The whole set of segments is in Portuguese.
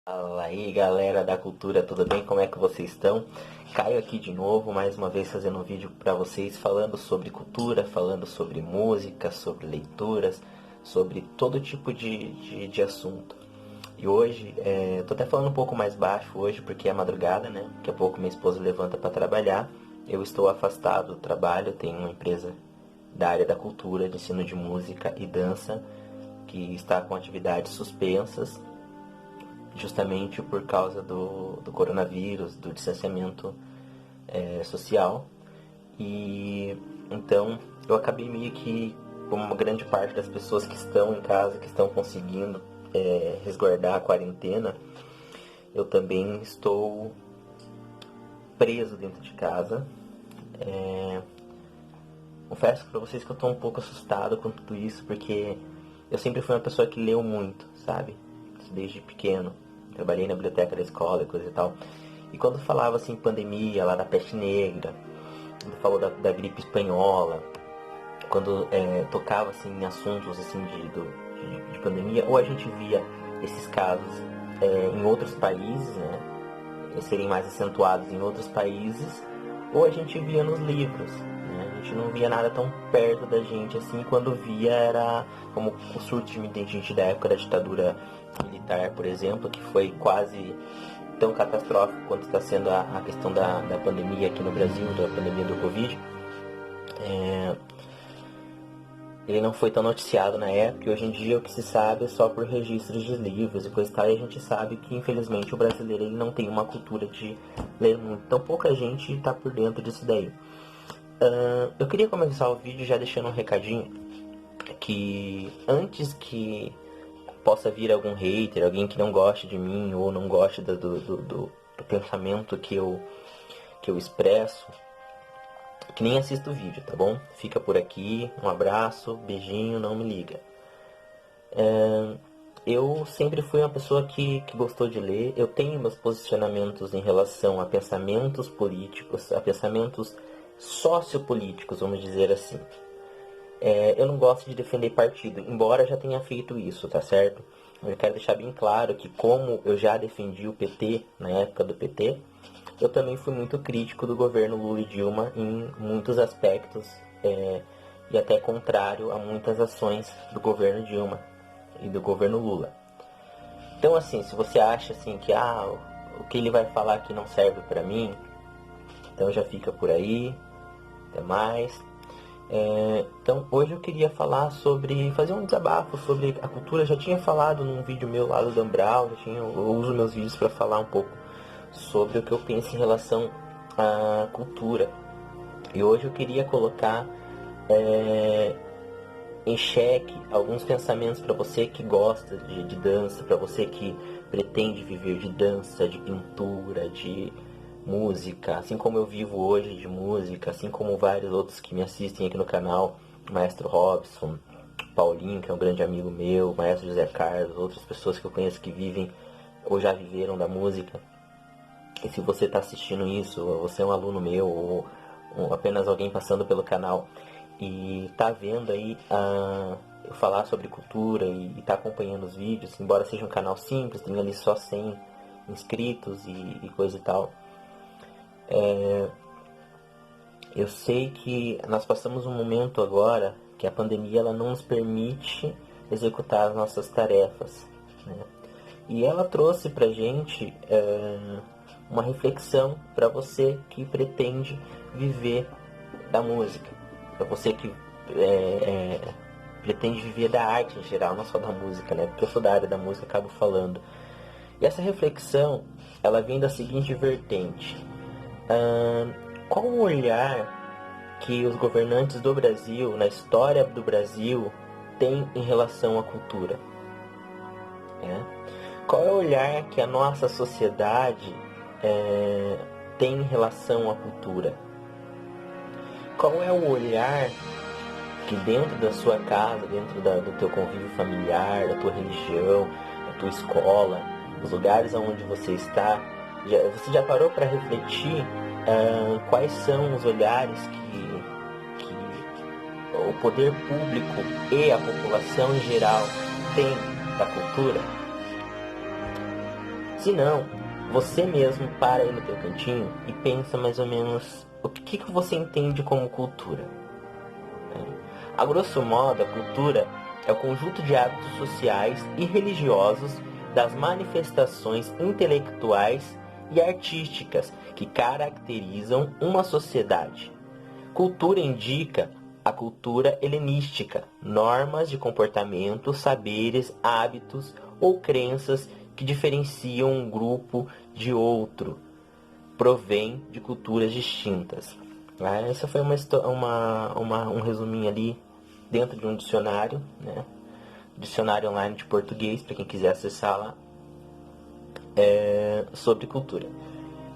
Fala aí galera da cultura, tudo bem? Como é que vocês estão? Caio aqui de novo, mais uma vez fazendo um vídeo para vocês falando sobre cultura, falando sobre música, sobre leituras, sobre todo tipo de assunto. E hoje, tô até falando um pouco mais baixo hoje porque é madrugada, né? Daqui a pouco minha esposa levanta para trabalhar. Eu estou afastado do trabalho, tenho uma empresa da área da cultura, de ensino de música e dança, que está com atividades suspensas justamente por causa do coronavírus, do distanciamento social. E então eu acabei meio que, como uma grande parte das pessoas que estão em casa, que estão conseguindo resguardar a quarentena, eu também estou preso dentro de casa. Confesso para vocês que eu estou um pouco assustado com tudo isso, porque eu sempre fui uma pessoa que leu muito, sabe? Desde pequeno. Trabalhei na biblioteca da escola e coisa e tal. E quando falava assim, pandemia, lá da peste negra, quando falou da gripe espanhola, quando tocava assim, em assuntos assim, de pandemia, ou a gente via esses casos em outros países, né? Serem mais acentuados em outros países, ou a gente via nos livros, né? A gente não via nada tão perto da gente assim. Quando via era como o surto de gente da época da ditadura militar, por exemplo, que foi quase tão catastrófico quanto está sendo a questão da pandemia aqui no Brasil, da pandemia do Covid. Ele não foi tão noticiado na época, e hoje em dia o que se sabe é só por registros de livros e coisa e tal, e a gente sabe que infelizmente o brasileiro ele não tem uma cultura de ler muito, então pouca gente está por dentro disso daí. Eu queria começar o vídeo já deixando um recadinho, que antes que possa vir algum hater, alguém que não goste de mim ou não goste do pensamento que eu expresso, que nem assista o vídeo, tá bom? Fica por aqui, um abraço, beijinho, não me liga. Eu sempre fui uma pessoa que gostou de ler. Eu tenho meus posicionamentos em relação a pensamentos políticos, a pensamentos sociopolíticos, vamos dizer assim. Eu não gosto de defender partido, embora já tenha feito isso, tá certo? Eu quero deixar bem claro que, como eu já defendi o PT na época do PT, eu também fui muito crítico do governo Lula e Dilma em muitos aspectos, e até contrário a muitas ações do governo Dilma e do governo Lula. Então, assim, se você acha assim que o que ele vai falar aqui não serve pra mim, então já fica por aí. Até mais. Então, hoje eu queria falar fazer um desabafo sobre a cultura. Eu já tinha falado num vídeo meu lá do Dan Brown, eu uso meus vídeos para falar um pouco sobre o que eu penso em relação à cultura. E hoje eu queria colocar em xeque alguns pensamentos para você que gosta de dança, para você que pretende viver de dança, de pintura, de música, assim como eu vivo hoje de música, assim como vários outros que me assistem aqui no canal, Maestro Robson, Paulinho, que é um grande amigo meu, Maestro José Carlos, outras pessoas que eu conheço que vivem ou já viveram da música. E se você está assistindo isso, você é um aluno meu ou apenas alguém passando pelo canal e está vendo aí eu falar sobre cultura e está acompanhando os vídeos, embora seja um canal simples, tem ali só 100 inscritos e coisa e tal. Eu sei que nós passamos um momento agora que a pandemia ela não nos permite executar as nossas tarefas, né? E ela trouxe pra gente uma reflexão para você que pretende viver da música, para você que pretende viver da arte em geral, não só da música, né? Porque eu sou da área da música, acabo falando. E essa reflexão, ela vem da seguinte vertente. Qual o olhar que os governantes do Brasil, na história do Brasil, têm em relação à cultura? Qual é o olhar que a nossa sociedade tem em relação à cultura? Qual é o olhar que dentro da sua casa, dentro do teu convívio familiar, da tua religião, da tua escola, os lugares onde você está, você já parou para refletir quais são os olhares que o poder público e a população em geral tem da cultura? Se não, você mesmo para aí no teu cantinho e pensa mais ou menos o que você entende como cultura. A grosso modo, a cultura é o conjunto de hábitos sociais e religiosos das manifestações intelectuais e artísticas que caracterizam uma sociedade. Cultura indica a cultura helenística, normas de comportamento, saberes, hábitos ou crenças que diferenciam um grupo de outro, provém de culturas distintas. Essa foi um resuminho ali dentro de um dicionário, né? Dicionário online de português, para quem quiser acessar lá, sobre cultura.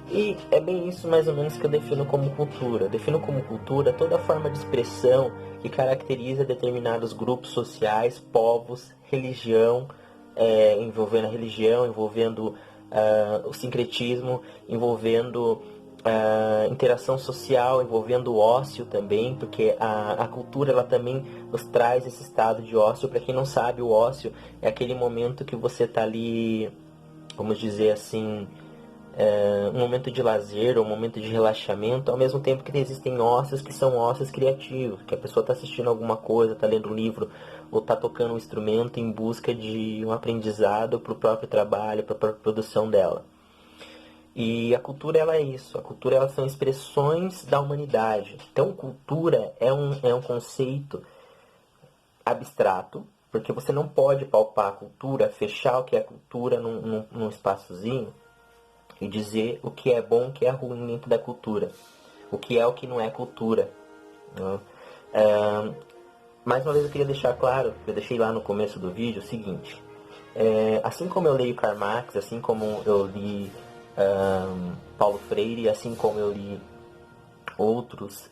E é bem isso mais ou menos que eu defino como cultura. Eu defino como cultura toda forma de expressão que caracteriza determinados grupos sociais, povos, religião, envolvendo a religião, envolvendo o sincretismo, envolvendo interação social, envolvendo o ócio também, porque a cultura ela também nos traz esse estado de ócio. Para quem não sabe, o ócio é aquele momento que você está ali, vamos dizer assim, um momento de lazer, um momento de relaxamento, ao mesmo tempo que existem ócios que são ócios criativos, que a pessoa está assistindo alguma coisa, está lendo um livro, ou está tocando um instrumento em busca de um aprendizado para o próprio trabalho, para a própria produção dela. E a cultura ela é isso, a cultura elas são expressões da humanidade. Então cultura é um conceito abstrato, porque você não pode palpar a cultura, fechar o que é cultura num espaçozinho, e dizer o que é bom, o que é ruim dentro da cultura, o que é o que não é cultura. Né? Mais uma vez eu queria deixar claro, eu deixei lá no começo do vídeo, o seguinte: assim como eu leio Karl Marx, assim como eu li Paulo Freire, assim como eu li outros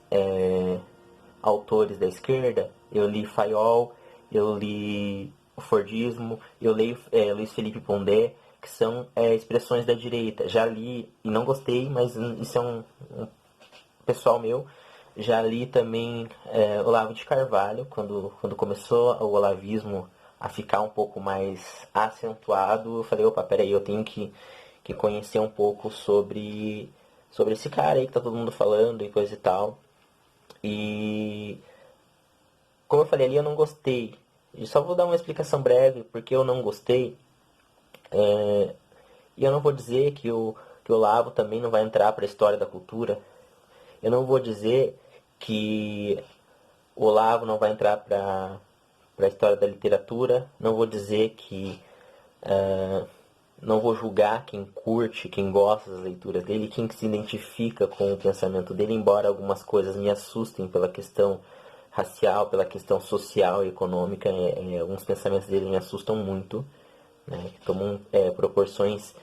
autores da esquerda, eu li Fayol, eu li o Fordismo, eu leio Luiz Felipe Pondé, que são expressões da direita. Já li e não gostei, mas isso é um pessoal meu. Já li também Olavo de Carvalho, quando começou o olavismo a ficar um pouco mais acentuado. Eu falei, opa, peraí, eu tenho que conhecer um pouco sobre esse cara aí que tá todo mundo falando e coisa e tal. E como eu falei ali, eu não gostei. E só vou dar uma explicação breve porque eu não gostei. E eu não vou dizer que o Olavo também não vai entrar para a história da cultura. Eu não vou dizer que o Olavo não vai entrar para a história da literatura. Não vou dizer que não vou julgar quem curte, quem gosta das leituras dele, quem se identifica com o pensamento dele, embora algumas coisas me assustem pela questão racial, pela questão social e econômica. Alguns pensamentos dele me assustam muito, né, que tomam proporções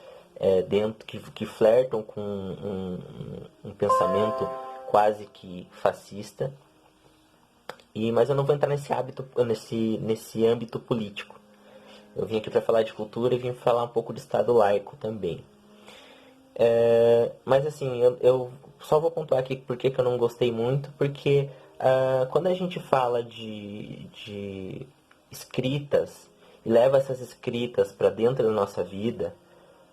dentro que flertam com um pensamento quase que fascista. Mas eu não vou entrar nesse âmbito político. Eu vim aqui para falar de cultura e vim falar um pouco de Estado laico também. Mas assim, eu só vou pontuar aqui porque que eu não gostei muito, porque quando a gente fala de escritas e leva essas escritas para dentro da nossa vida,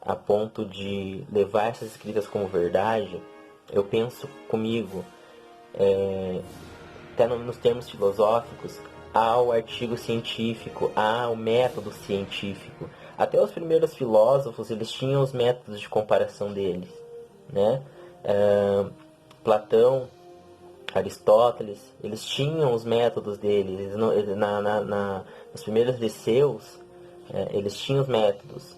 a ponto de levar essas escritas como verdade, eu penso comigo, até nos termos filosóficos, há o artigo científico, há o método científico. Até os primeiros filósofos, eles tinham os métodos de comparação deles, né? Platão, Aristóteles, eles tinham os métodos deles. Nos primeiros liceus, eles tinham os métodos,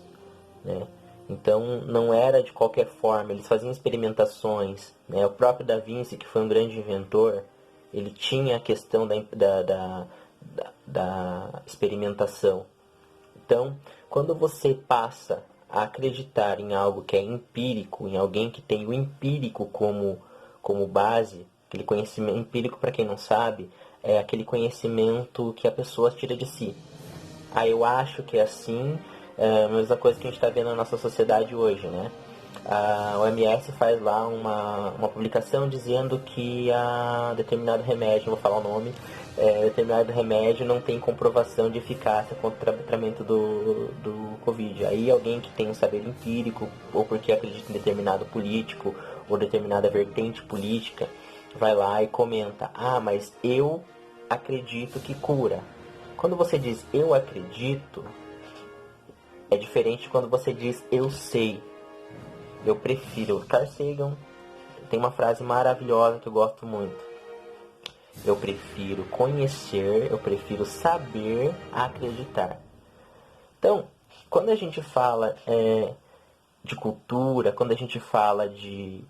né? Então não era de qualquer forma, eles faziam experimentações, né? O próprio Da Vinci, que foi um grande inventor, ele tinha a questão da experimentação. Então, quando você passa a acreditar em algo que é empírico, em alguém que tem o empírico como base, aquele conhecimento empírico, para quem não sabe, é aquele conhecimento que a pessoa tira de si. Eu acho que é assim, a mesma coisa que a gente está vendo na nossa sociedade hoje, né? A OMS faz lá uma publicação dizendo que determinado remédio, não vou falar o nome, determinado remédio não tem comprovação de eficácia contra o tratamento do Covid. Aí alguém que tem um saber empírico, ou porque acredita em determinado político, ou determinada vertente política, vai lá e comenta: ah, mas eu acredito que cura. Quando você diz eu acredito, é diferente de quando você diz eu sei, eu prefiro. Carl Sagan tem uma frase maravilhosa que eu gosto muito: eu prefiro conhecer, eu prefiro saber a acreditar. Então, quando a gente fala de cultura, quando a gente fala de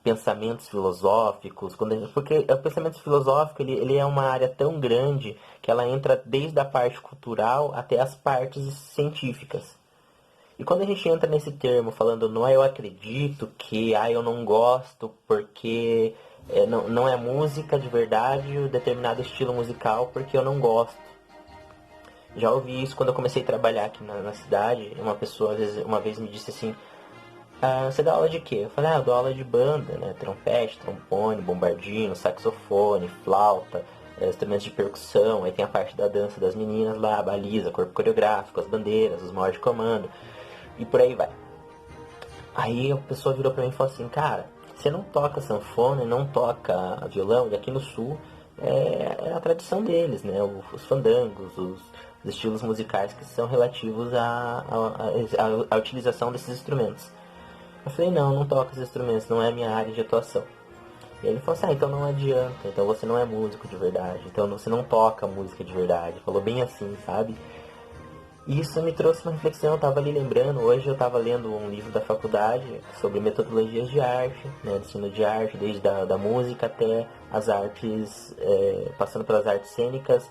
pensamentos filosóficos, porque o pensamento filosófico ele é uma área tão grande que ela entra desde a parte cultural até as partes científicas. E quando a gente entra nesse termo falando, não é eu acredito que, eu não gosto porque não é música de verdade, um determinado estilo musical porque eu não gosto. Já ouvi isso quando eu comecei a trabalhar aqui na cidade. Uma pessoa uma vez me disse assim: você dá aula de quê? Eu falei: eu dou aula de banda, né? Trompete, trombone, bombardino, saxofone, flauta, instrumentos de percussão. Aí tem a parte da dança das meninas lá, a baliza, corpo coreográfico, as bandeiras, os maiores de comando. E por aí vai. Aí a pessoa virou pra mim e falou assim: cara, você não toca sanfona, não toca violão, e aqui no sul é a tradição deles, né? Os fandangos, os estilos musicais que são relativos à utilização desses instrumentos. Eu falei: não toco esses instrumentos, não é a minha área de atuação. E ele falou assim: então não adianta, então você não é músico de verdade, então você não toca música de verdade. Falou bem assim, sabe? E isso me trouxe uma reflexão. Eu estava ali lembrando, hoje eu estava lendo um livro da faculdade sobre metodologias de arte, né, ensino de arte, desde da música até as artes, passando pelas artes cênicas,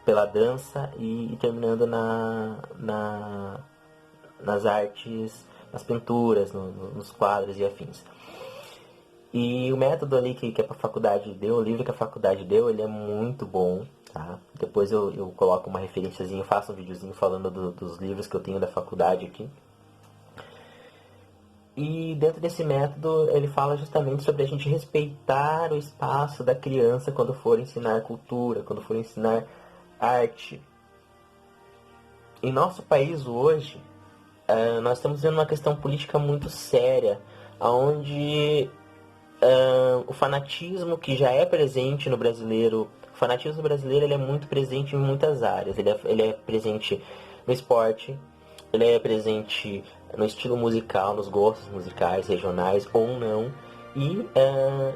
pela dança e terminando nas artes, nas pinturas, nos quadros e afins. E o método ali que a faculdade deu, o livro que a faculdade deu, ele é muito bom, tá? Depois eu coloco uma referenciazinha, faço um videozinho falando dos livros que eu tenho da faculdade aqui. E dentro desse método ele fala justamente sobre a gente respeitar o espaço da criança quando for ensinar cultura, quando for ensinar arte. Em nosso país hoje, nós estamos vendo uma questão política muito séria, onde o fanatismo que já é presente no brasileiro, o fanatismo brasileiro ele é muito presente em muitas áreas. Ele é presente no esporte, ele é presente no estilo musical, nos gostos musicais regionais ou não, e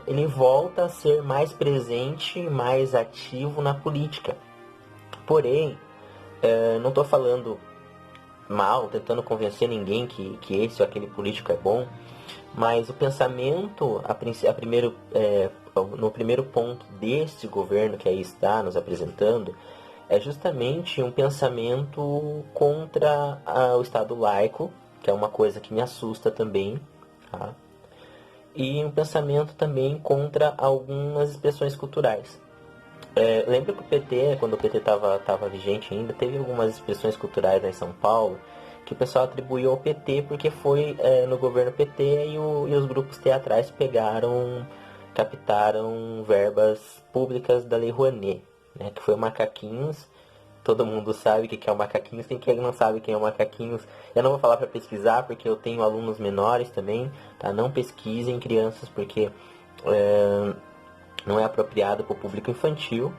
ele volta a ser mais presente, mais ativo na política. Porém, não estou falando mal, tentando convencer ninguém que esse ou aquele político é bom, mas o pensamento, no primeiro ponto deste governo que aí está nos apresentando, é justamente um pensamento contra o Estado laico, que é uma coisa que me assusta também, tá? E um pensamento também contra algumas expressões culturais. Lembro que o PT, quando o PT estava vigente ainda, teve algumas expressões culturais lá em São Paulo que o pessoal atribuiu ao PT porque foi no governo PT e os grupos teatrais captaram verbas públicas da Lei Rouanet, né, que foi o Macaquinhos. Todo mundo sabe o que é o Macaquinhos, tem quem não sabe quem é o Macaquinhos. Eu não vou falar para pesquisar porque eu tenho alunos menores também, tá? Não pesquisem, crianças, porque não é apropriado para o público infantil.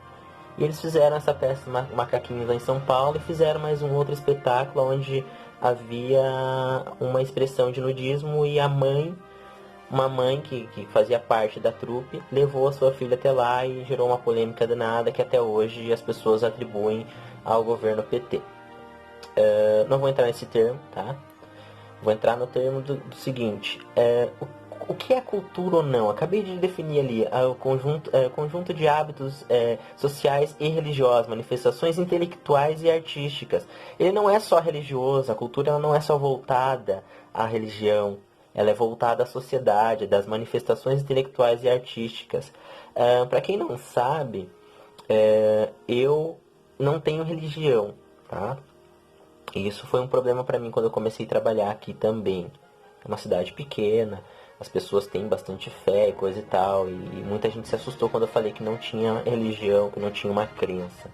E eles fizeram essa peça Macaquinhos lá em São Paulo e fizeram mais um outro espetáculo onde havia uma expressão de nudismo e uma mãe que fazia parte da trupe, levou a sua filha até lá e gerou uma polêmica danada que até hoje as pessoas atribuem ao governo PT. Não vou entrar nesse termo, tá? Vou entrar no termo do seguinte: o que é cultura ou não? Acabei de definir ali o conjunto de hábitos sociais e religiosos, manifestações intelectuais e artísticas. Ele não é só religioso, a cultura ela não é só voltada à religião, ela é voltada à sociedade, das manifestações intelectuais e artísticas. Para quem não sabe, eu não tenho religião, tá? E isso foi um problema para mim quando eu comecei a trabalhar aqui também. É uma cidade pequena, as pessoas têm bastante fé e coisa e tal, e muita gente se assustou quando eu falei que não tinha religião, que não tinha uma crença.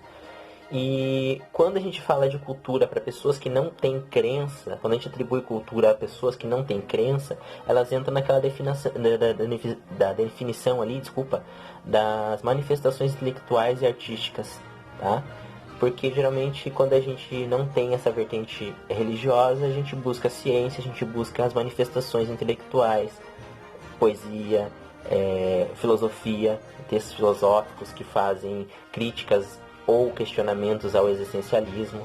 E quando a gente fala de cultura para pessoas que não têm crença, quando a gente atribui cultura a pessoas que não têm crença, elas entram naquela definição, da definição ali, desculpa, das manifestações intelectuais e artísticas, tá? Porque geralmente quando a gente não tem essa vertente religiosa, a gente busca a ciência, a gente busca as manifestações intelectuais, poesia, filosofia, textos filosóficos que fazem críticas ou questionamentos ao existencialismo.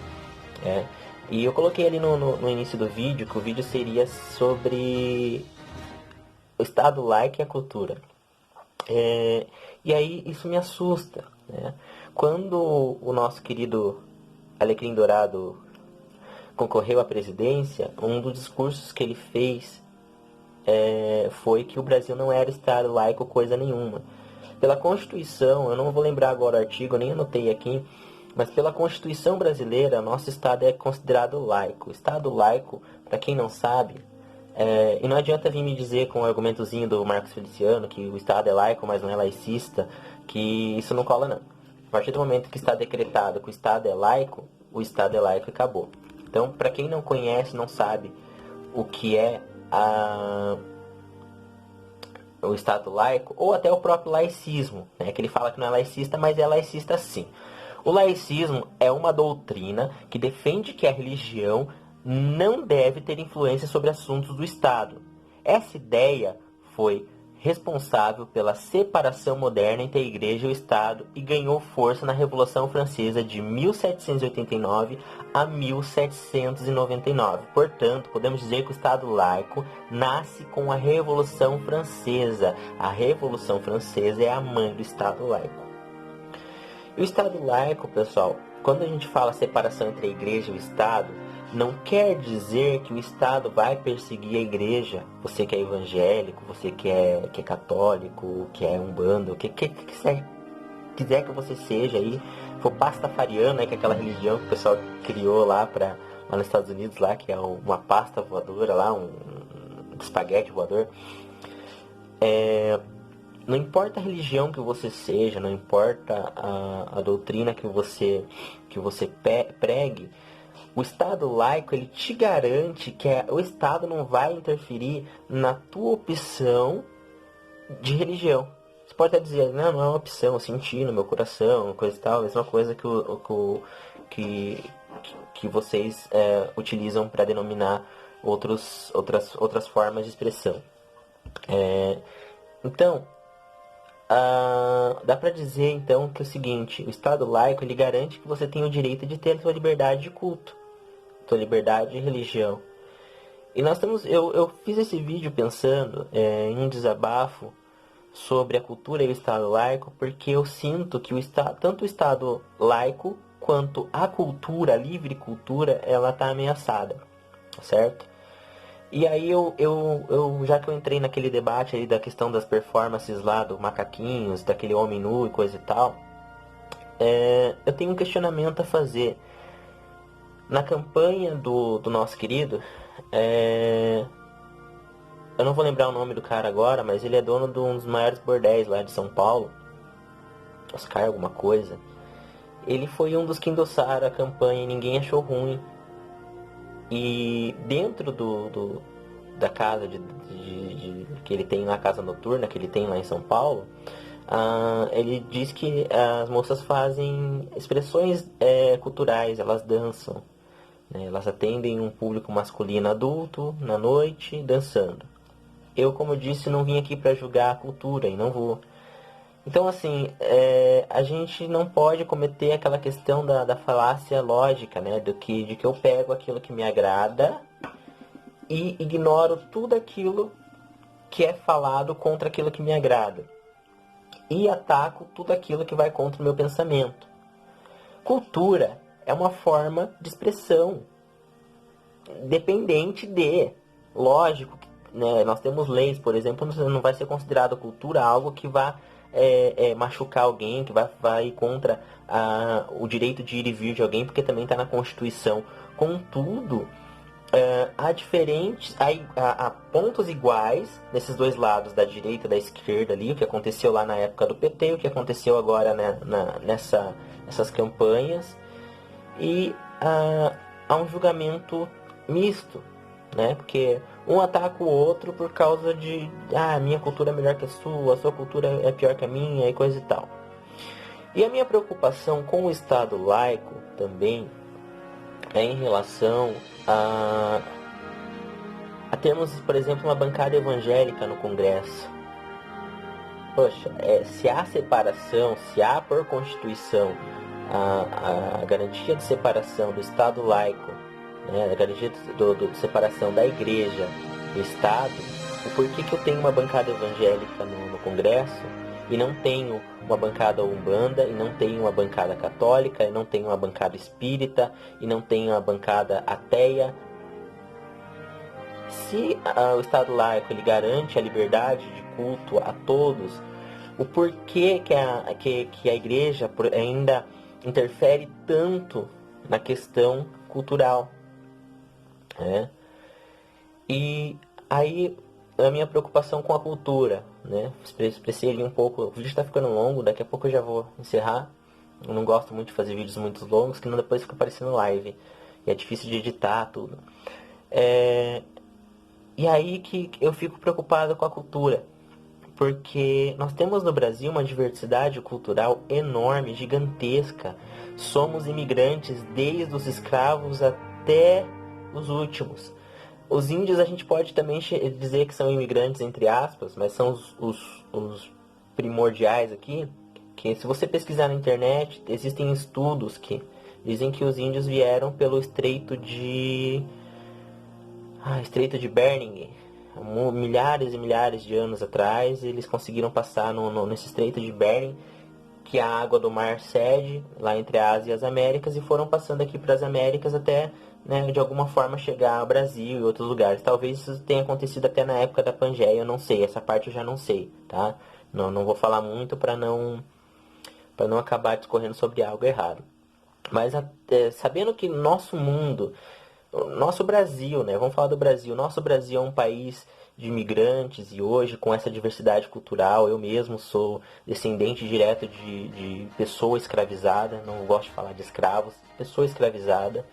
E eu coloquei ali no início do vídeo que o vídeo seria sobre o Estado laico e a cultura. E aí isso me assusta, né? Quando o nosso querido Alecrim Dourado concorreu à presidência, um dos discursos que ele fez foi que o Brasil não era Estado laico coisa nenhuma. Pela Constituição, eu não vou lembrar agora o artigo, eu nem anotei aqui, mas pela Constituição brasileira, nosso Estado é considerado laico. Estado laico, para quem não sabe, e não adianta vir me dizer com o argumentozinho do Marcos Feliciano que o Estado é laico, mas não é laicista, que isso não cola não. A partir do momento que está decretado que o Estado é laico e acabou. Então, para quem não conhece, não sabe o que é o Estado laico, ou até o próprio laicismo, né, que ele fala que não é laicista, mas é laicista sim. O laicismo é uma doutrina que defende que a religião não deve ter influência sobre assuntos do Estado. Essa ideia foi responsável pela separação moderna entre a Igreja e o Estado e ganhou força na Revolução Francesa de 1789 a 1799. Portanto, podemos dizer que o Estado laico nasce com a Revolução Francesa. A Revolução Francesa é a mãe do Estado laico. E o Estado laico, pessoal, quando a gente fala separação entre a Igreja e o Estado, não quer dizer que o Estado vai perseguir a Igreja. Você que é evangélico, você que é católico, que é umbanda, o que quiser que você seja aí, for pastafariano, que é aquela religião que o pessoal criou lá nos Estados Unidos, lá, que é uma pasta voadora, lá, um espaguete voador. Não importa a religião que você seja, não importa a doutrina que você pregue, o Estado laico, ele te garante que o Estado não vai interferir na tua opção de religião. Você pode até dizer, não é uma opção, eu senti no meu coração, coisa e tal, a mesma coisa que vocês utilizam para denominar outras formas de expressão. Então, dá para dizer então que é o seguinte: o Estado laico, ele garante que você tem o direito de ter a sua liberdade de culto, sua liberdade de religião. E eu fiz esse vídeo pensando em um desabafo sobre a cultura e o Estado laico, porque eu sinto que tanto o Estado laico quanto a cultura, a livre cultura, ela está ameaçada, certo? E aí já que eu entrei naquele debate aí da questão das performances lá do macaquinhos, daquele homem nu e coisa e tal, eu tenho um questionamento a fazer. Na campanha do nosso querido, eu não vou lembrar o nome do cara agora, mas ele é dono de um dos maiores bordéis lá de São Paulo, Oscar alguma coisa. Ele foi um dos que endossaram a campanha e ninguém achou ruim. E dentro da casa que ele tem, na casa noturna que ele tem lá em São Paulo, ele diz que as moças fazem expressões culturais, elas dançam, né? Elas atendem um público masculino adulto na noite dançando. Eu, como eu disse, não vim aqui para julgar a cultura e não vou. Então, assim, a gente não pode cometer aquela questão da falácia lógica, né? De que eu pego aquilo que me agrada e ignoro tudo aquilo que é falado contra aquilo que me agrada. E ataco tudo aquilo que vai contra o meu pensamento. Cultura é uma forma de expressão, dependente de... Lógico, né? Nós temos leis, por exemplo, não vai ser considerado cultura algo que vá machucar alguém, que vai contra o direito de ir e vir de alguém, porque também está na Constituição. Contudo, há pontos iguais nesses dois lados, da direita e da esquerda ali, o que aconteceu lá na época do PT, o que aconteceu agora, né, nessas campanhas, e há um julgamento misto, né, porque um ataca o outro por causa de a minha cultura é melhor que a sua cultura é pior que a minha e coisa e tal. E a minha preocupação com o Estado laico também é em relação a termos, por exemplo, uma bancada evangélica no Congresso. Poxa, se há separação, se há por Constituição a garantia de separação do Estado laico, né, a garantia de separação da Igreja do Estado, o porquê que eu tenho uma bancada evangélica no Congresso e não tenho uma bancada umbanda, e não tenho uma bancada católica, e não tenho uma bancada espírita, e não tenho uma bancada ateia? Se o Estado laico ele garante a liberdade de culto a todos, o porquê que a Igreja ainda interfere tanto na questão cultural, né? E aí a minha preocupação com a cultura, né? Expressei ali um pouco, o vídeo está ficando longo, daqui a pouco eu já vou encerrar. Eu não gosto muito de fazer vídeos muito longos, que não depois fica parecendo live, e é difícil de editar tudo. E aí que eu fico preocupado com a cultura, porque nós temos no Brasil uma diversidade cultural enorme, gigantesca. Somos imigrantes desde os escravos até os últimos. Os índios a gente pode também dizer que são imigrantes, entre aspas, mas são os primordiais aqui, que se você pesquisar na internet, existem estudos que dizem que os índios vieram pelo Estreito de Bering. Milhares e milhares de anos atrás, eles conseguiram passar nesse Estreito de Bering, que a água do mar cede lá entre a Ásia e as Américas, e foram passando aqui para as Américas até, né, de alguma forma chegar ao Brasil e outros lugares. Talvez isso tenha acontecido até na época da Pangeia, eu não sei, essa parte eu já não sei, tá? Não vou falar muito para não acabar discorrendo sobre algo errado. Mas sabendo que nosso mundo, nosso Brasil, né? Vamos falar do Brasil. Nosso Brasil é um país de imigrantes, e hoje, com essa diversidade cultural, eu mesmo sou descendente direto de pessoa escravizada, não gosto de falar de escravos, pessoa escravizada.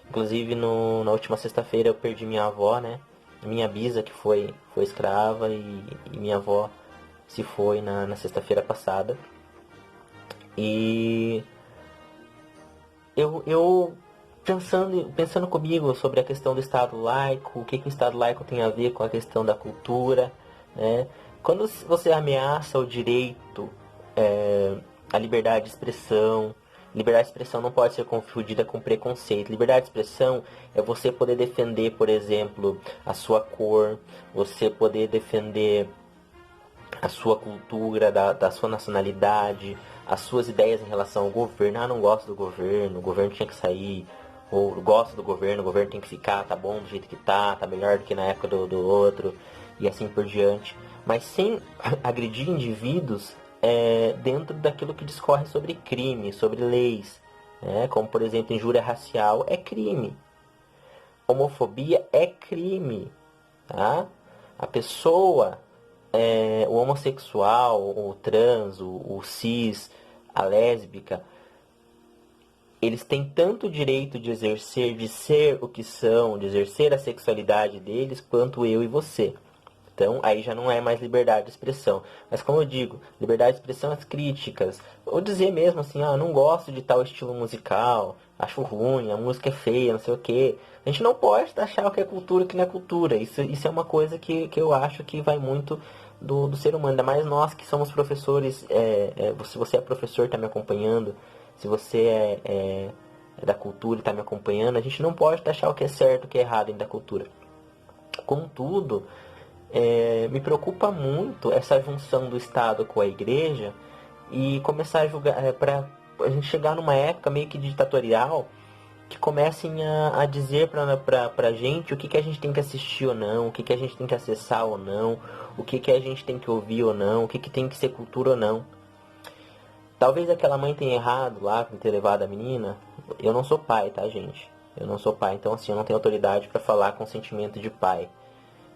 Inclusive, na última sexta-feira eu perdi minha avó, né? Minha bisa, que foi escrava, e minha avó se foi na sexta-feira passada. E eu pensando comigo sobre a questão do Estado laico, o que o Estado laico tem a ver com a questão da cultura, né? Quando você ameaça o direito, a liberdade de expressão não pode ser confundida com preconceito. Liberdade de expressão é você poder defender, por exemplo, a sua cor, você poder defender a sua cultura, da sua nacionalidade, as suas ideias em relação ao governo. Não gosto do governo, o governo tinha que sair, ou gosto do governo, o governo tem que ficar, tá bom do jeito que tá melhor do que na época do outro, e assim por diante. Mas sem agredir indivíduos dentro daquilo que discorre sobre crime, sobre leis, né? Como, por exemplo, injúria racial é crime. Homofobia é crime, tá? A pessoa, o homossexual, o trans, o cis, a lésbica, eles têm tanto o direito de exercer, de ser o que são, de exercer a sexualidade deles, quanto eu e você. Então, aí já não é mais liberdade de expressão. Mas, como eu digo, liberdade de expressão as críticas. Ou dizer mesmo assim, não gosto de tal estilo musical, acho ruim, a música é feia, não sei o quê. A gente não pode achar o que é cultura e o que não é cultura. Isso é uma coisa que eu acho que vai muito do ser humano. Ainda mais nós que somos professores. Se você é professor e está me acompanhando, se você é da cultura e está me acompanhando, a gente não pode achar o que é certo e o que é errado dentro da cultura. Contudo, me preocupa muito essa junção do Estado com a Igreja e começar a julgar, para a gente chegar numa época meio que ditatorial, que comecem a dizer pra gente o que a gente tem que assistir ou não, o que a gente tem que acessar ou não, o que a gente tem que ouvir ou não, o que tem que ser cultura ou não. Talvez aquela mãe tenha errado lá com ter levado a menina. Eu não sou pai, tá, gente? Eu não sou pai, então assim, eu não tenho autoridade para falar com sentimento de pai.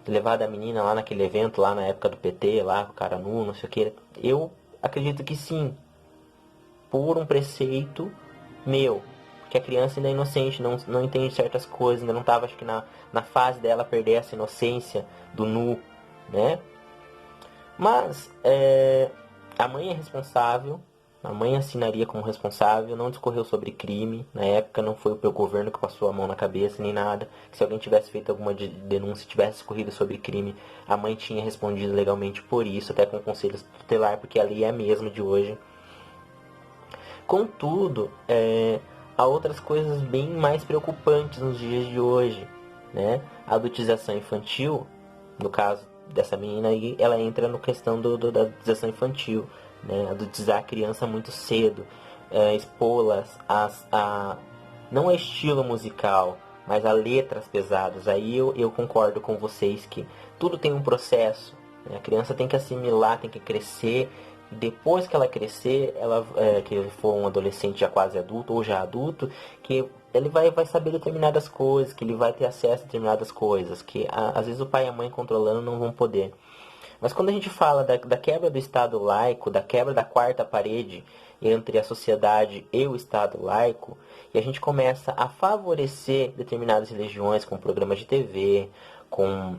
Levar a menina lá naquele evento, lá na época do PT, lá com o cara nu, não sei o que. Eu acredito que sim, por um preceito meu. Porque a criança ainda é inocente, não entende certas coisas, ainda não estava, acho que na fase dela perder essa inocência do nu, né? Mas a mãe é responsável, a mãe assinaria como responsável, não discorreu sobre crime, na época não foi o governo que passou a mão na cabeça nem nada. Se alguém tivesse feito alguma denúncia, tivesse discorrido sobre crime, a mãe tinha respondido legalmente por isso, até com o conselho tutelar, porque a lei é a mesma de hoje. Contudo, há outras coisas bem mais preocupantes nos dias de hoje, né? A adultização infantil, no caso dessa menina aí, ela entra no questão da adultização infantil, né? Adultizar a criança muito cedo, expô-las não a estilo musical, mas a letras pesadas. Aí eu concordo com vocês que tudo tem um processo, né? A criança tem que assimilar, tem que crescer. Depois que ela crescer, que ele for um adolescente já quase adulto ou já adulto, que ele vai saber determinadas coisas, que ele vai ter acesso a determinadas coisas, que às vezes o pai e a mãe controlando não vão poder. Mas quando a gente fala da quebra do Estado laico, da quebra da quarta parede entre a sociedade e o Estado laico, e a gente começa a favorecer determinadas religiões com programas de TV, com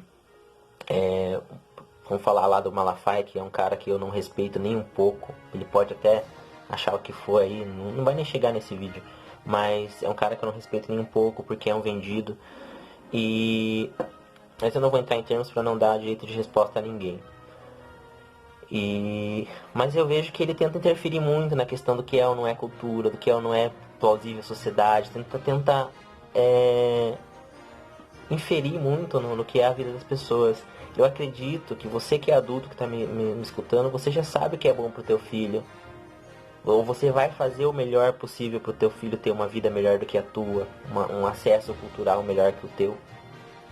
vamos falar lá do Malafaia, que é um cara que eu não respeito nem um pouco. Ele pode até achar o que for aí, não vai nem chegar nesse vídeo. Mas é um cara que eu não respeito nem um pouco, porque é um vendido. Mas eu não vou entrar em termos para não dar direito de resposta a ninguém. Mas eu vejo que ele tenta interferir muito na questão do que é ou não é cultura, do que é ou não é plausível à sociedade. Tenta inferir muito no que é a vida das pessoas. Eu acredito que você que é adulto, que está me escutando, você já sabe o que é bom pro teu filho. Ou você vai fazer o melhor possível pro teu filho ter uma vida melhor do que a tua, um acesso cultural melhor que o teu,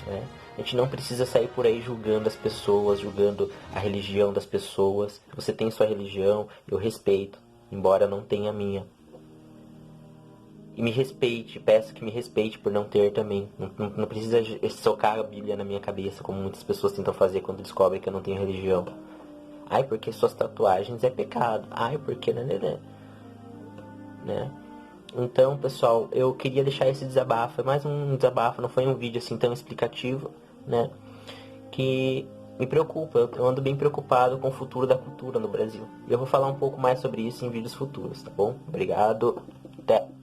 né? A gente não precisa sair por aí julgando as pessoas, julgando a religião das pessoas. Você tem sua religião, eu respeito, embora não tenha a minha. E me respeite, peço que me respeite por não ter também. Não precisa socar a Bíblia na minha cabeça, como muitas pessoas tentam fazer quando descobrem que eu não tenho religião. Ai, porque suas tatuagens é pecado. Ai, porque... né? Então, pessoal, eu queria deixar esse desabafo. É mais um desabafo, não foi um vídeo assim tão explicativo, né? Que me preocupa. Eu ando bem preocupado com o futuro da cultura no Brasil. E eu vou falar um pouco mais sobre isso em vídeos futuros, tá bom? Obrigado. Até!